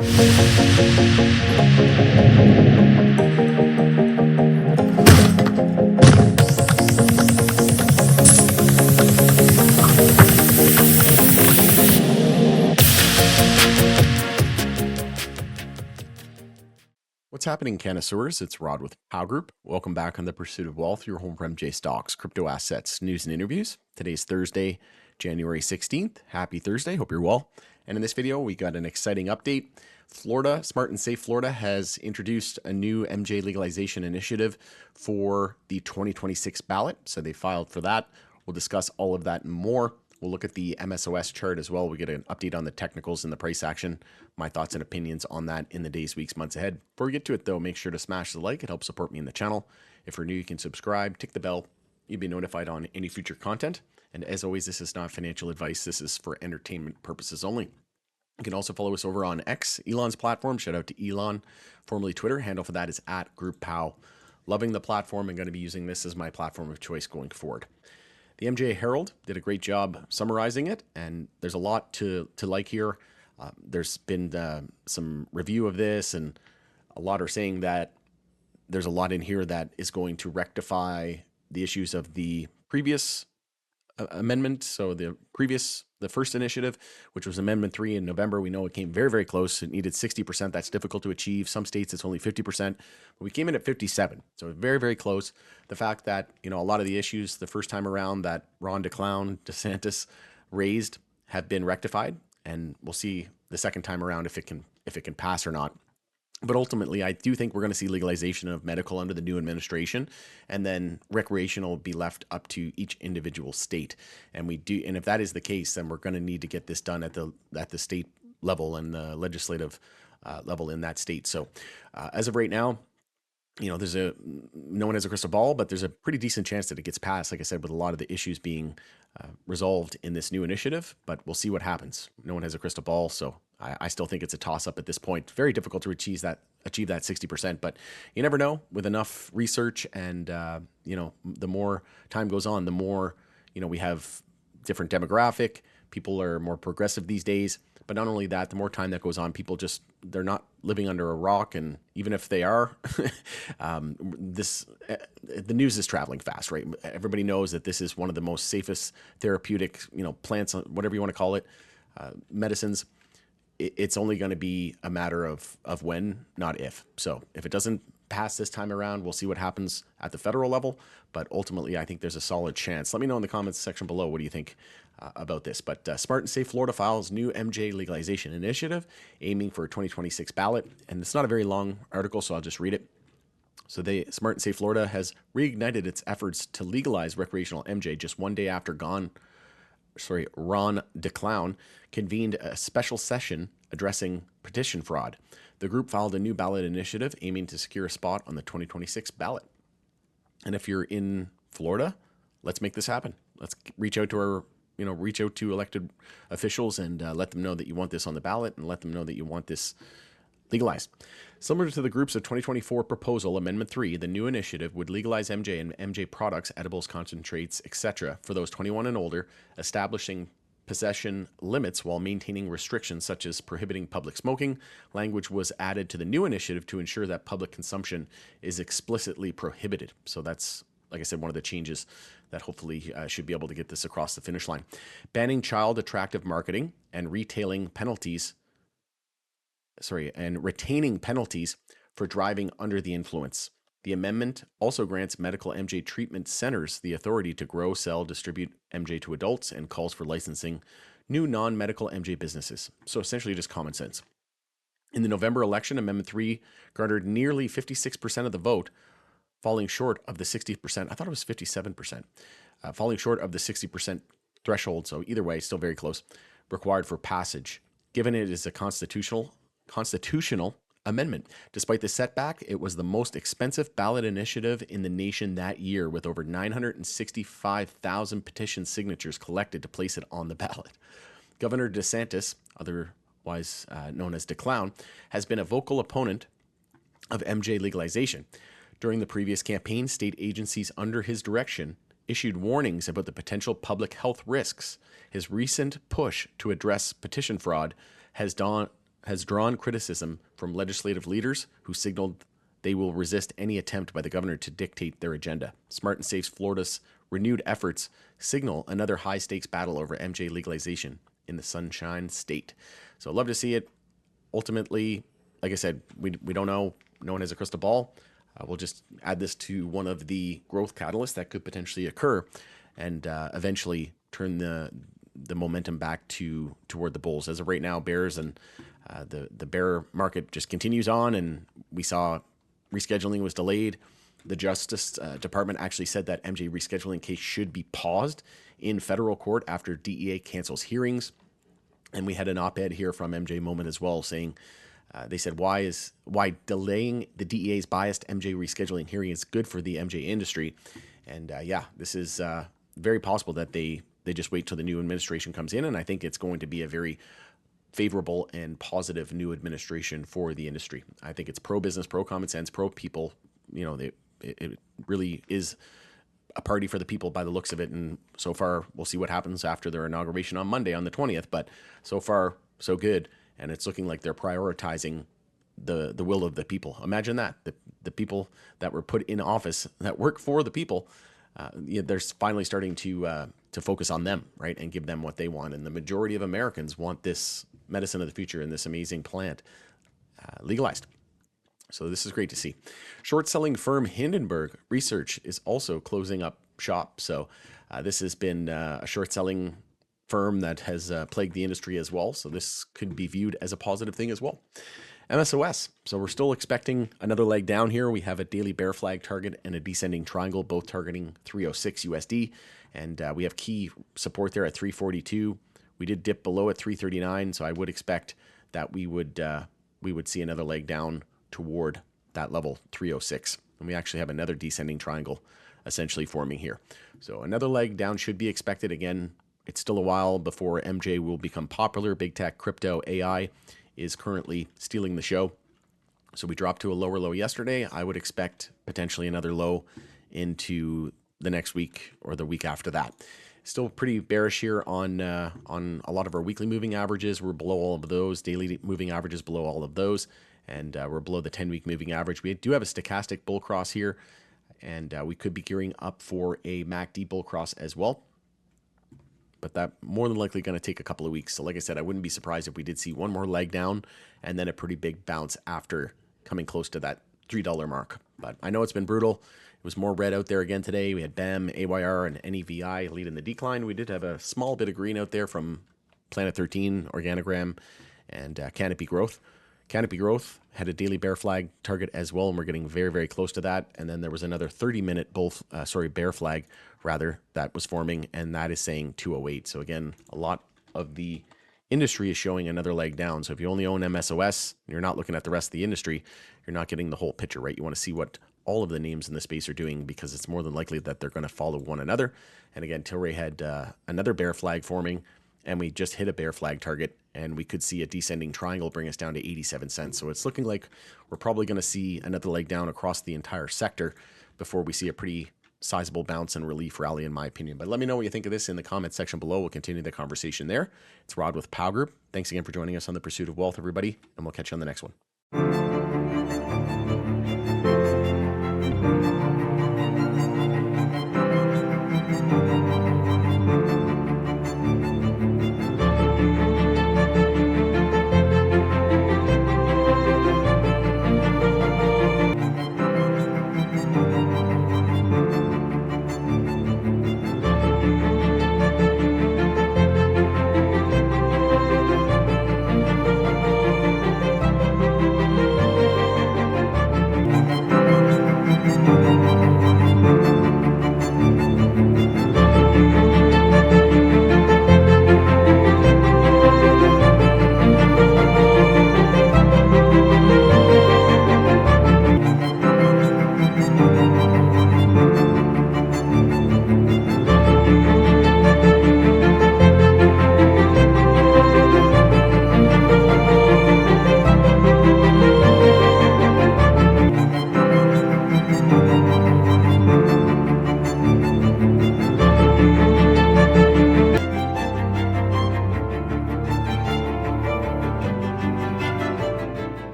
What's happening, connoisseurs? It's Rod with Pow Group. Welcome back on the Pursuit of Wealth, your home for MJ stocks, crypto assets, news, and interviews. Today's Thursday, January 16th. Happy Thursday. Hope you're well. And in this video, we got an exciting update. Florida, Smart and Safe Florida, has introduced a new MJ legalization initiative for the 2026 ballot. So they filed for that. We'll discuss all of that and more. We'll look at the MSOS chart as well. We get an update on the technicals and the price action, my thoughts and opinions on that in the days, weeks, months ahead. Before we get to it, though, make sure to smash the like. It helps support me in the channel. If you're new, you can subscribe, tick the bell. You'll be notified on any future content. And as always, this is not financial advice. This is for entertainment purposes only. You can also follow us over on X, Elon's platform. Shout out to Elon, formerly Twitter. Handle for that is @GroupPow. Loving the platform and going to be using this as my platform of choice going forward. The MJ Herald did a great job summarizing it, and there's a lot to like here. There's been some review of this, and a lot are saying that there's a lot in here that is going to rectify the issues of the previous amendment. So the first initiative, which was Amendment 3 in November, we know it came very, very close. It needed 60%. That's difficult to achieve. Some states, it's only 50%, but we came in at 57. So very, very close. The fact that, a lot of the issues the first time around that Ron DeSantis raised have been rectified, and we'll see the second time around if it can pass or not. But ultimately, I do think we're going to see legalization of medical under the new administration, and then recreational will be left up to each individual state. And if that is the case, then we're going to need to get this done at the state level and the legislative level in that state. So, as of right now, there's no one has a crystal ball, but there's a pretty decent chance that it gets passed. Like I said, with a lot of the issues being resolved in this new initiative, but we'll see what happens. No one has a crystal ball, so I still think it's a toss-up at this point. Very difficult to achieve that 60%, but you never know. With enough research and the more time goes on, the more we have different demographic. People are more progressive these days. But not only that, the more time that goes on, they're not living under a rock. And even if they are, the news is traveling fast, right? Everybody knows that this is one of the most safest therapeutic, plants, whatever you want to call it, medicines. It's only going to be a matter of when, not if. So if it doesn't pass this time around, we'll see what happens at the federal level. But ultimately, I think there's a solid chance. Let me know in the comments section below, what do you think about this? But Smart and Safe Florida files new MJ legalization initiative aiming for a 2026 ballot. And it's not a very long article, so I'll just read it. So Smart and Safe Florida has reignited its efforts to legalize recreational MJ just one day after Ron DeClown convened a special session addressing petition fraud. The group filed a new ballot initiative aiming to secure a spot on the 2026 ballot. And if you're in Florida, let's make this happen. Let's reach out to elected officials and let them know that you want this on the ballot, and let them know that you want this legalized. Similar to the group's of 2024 proposal, Amendment 3, the new initiative would legalize MJ and MJ products, edibles, concentrates, etc. for those 21 and older, establishing possession limits while maintaining restrictions such as prohibiting public smoking. Language was added to the new initiative to ensure that public consumption is explicitly prohibited. So that's, like I said, one of the changes that hopefully should be able to get this across the finish line. Banning child attractive marketing and retaining penalties. And retaining penalties for driving under the influence. The amendment also grants medical MJ treatment centers the authority to grow, sell, distribute MJ to adults, and calls for licensing new non-medical MJ businesses. So essentially just common sense. In the November election, Amendment 3 garnered nearly 56% of the vote, falling short of the 60%. I thought it was 57%. Falling short of the 60% threshold. So either way, still very close, required for passage. Given it is a constitutional amendment. Despite the setback, it was the most expensive ballot initiative in the nation that year, with over 965,000 petition signatures collected to place it on the ballot. Governor DeSantis, otherwise known as DeClown, has been a vocal opponent of MJ legalization. During the previous campaign, state agencies under his direction issued warnings about the potential public health risks. His recent push to address petition fraud has has drawn criticism from legislative leaders who signaled they will resist any attempt by the governor to dictate their agenda. Smart and Safe's Florida's renewed efforts signal another high-stakes battle over MJ legalization in the Sunshine State. So I'd love to see it. Ultimately, like I said, we don't know. No one has a crystal ball. We'll just add this to one of the growth catalysts that could potentially occur and eventually turn the momentum back toward the bulls. As of right now, bears and the bear market just continues on, and we saw rescheduling was delayed. The Justice Department actually said that MJ rescheduling case should be paused in federal court after DEA cancels hearings. And we had an op-ed here from MJ Moment as well saying, they said, why delaying the DEA's biased MJ rescheduling hearing is good for the MJ industry. And this is very possible that they just wait till the new administration comes in. And I think it's going to be a very favorable and positive new administration for the industry. I think it's pro-business, pro-common sense, pro-people. It really is a party for the people by the looks of it. And so far, we'll see what happens after their inauguration on Monday on the 20th. But so far, so good. And it's looking like they're prioritizing the will of the people. Imagine that. The people that were put in office that work for the people, they're finally starting to focus on them, right, and give them what they want. And the majority of Americans want this medicine of the future and this amazing plant legalized. So this is great to see. Short-selling firm Hindenburg Research is also closing up shop. So this has been a short-selling firm that has plagued the industry as well. So this could be viewed as a positive thing as well. MSOS. So we're still expecting another leg down here. We have a daily bear flag target and a descending triangle, both targeting 306 USD. And we have key support there at 342. We did dip below at 339. So I would expect that we would see another leg down toward that level 306. And we actually have another descending triangle essentially forming here. So another leg down should be expected. Again, it's still a while before MJ will become popular. Big tech, crypto, AI is currently stealing the show. So we dropped to a lower low yesterday. I would expect potentially another low into the next week or the week after that. Still pretty bearish here on a lot of our weekly moving averages. We're below all of those. Daily moving averages below all of those. And we're below the 10-week moving average. We do have a stochastic bull cross here. And we could be gearing up for a MACD bull cross as well. But that more than likely going to take a couple of weeks. So like I said, I wouldn't be surprised if we did see one more leg down and then a pretty big bounce after coming close to that $3 mark. But I know it's been brutal. It was more red out there again today. We had BEM, AYR, and NEVI leading the decline. We did have a small bit of green out there from Planet 13, Organogram, and Canopy Growth. Canopy Growth had a daily bear flag target as well, and we're getting very, very close to that. And then there was another 30-minute bear flag, that was forming, and that is saying 208. So again, a lot of the industry is showing another leg down. So if you only own MSOS, and you're not looking at the rest of the industry, you're not getting the whole picture, right? You want to see what all of the names in the space are doing because it's more than likely that they're going to follow one another. And again, Tilray had another bear flag forming, and we just hit a bear flag target, and we could see a descending triangle bring us down to 87 cents. So it's looking like we're probably going to see another leg down across the entire sector before we see a pretty sizable bounce and relief rally, in my opinion. But let me know what you think of this in the comments section below. We'll continue the conversation there. It's Rod with Pow Group. Thanks again for joining us on the Pursuit of Wealth, everybody, and we'll catch you on the next one.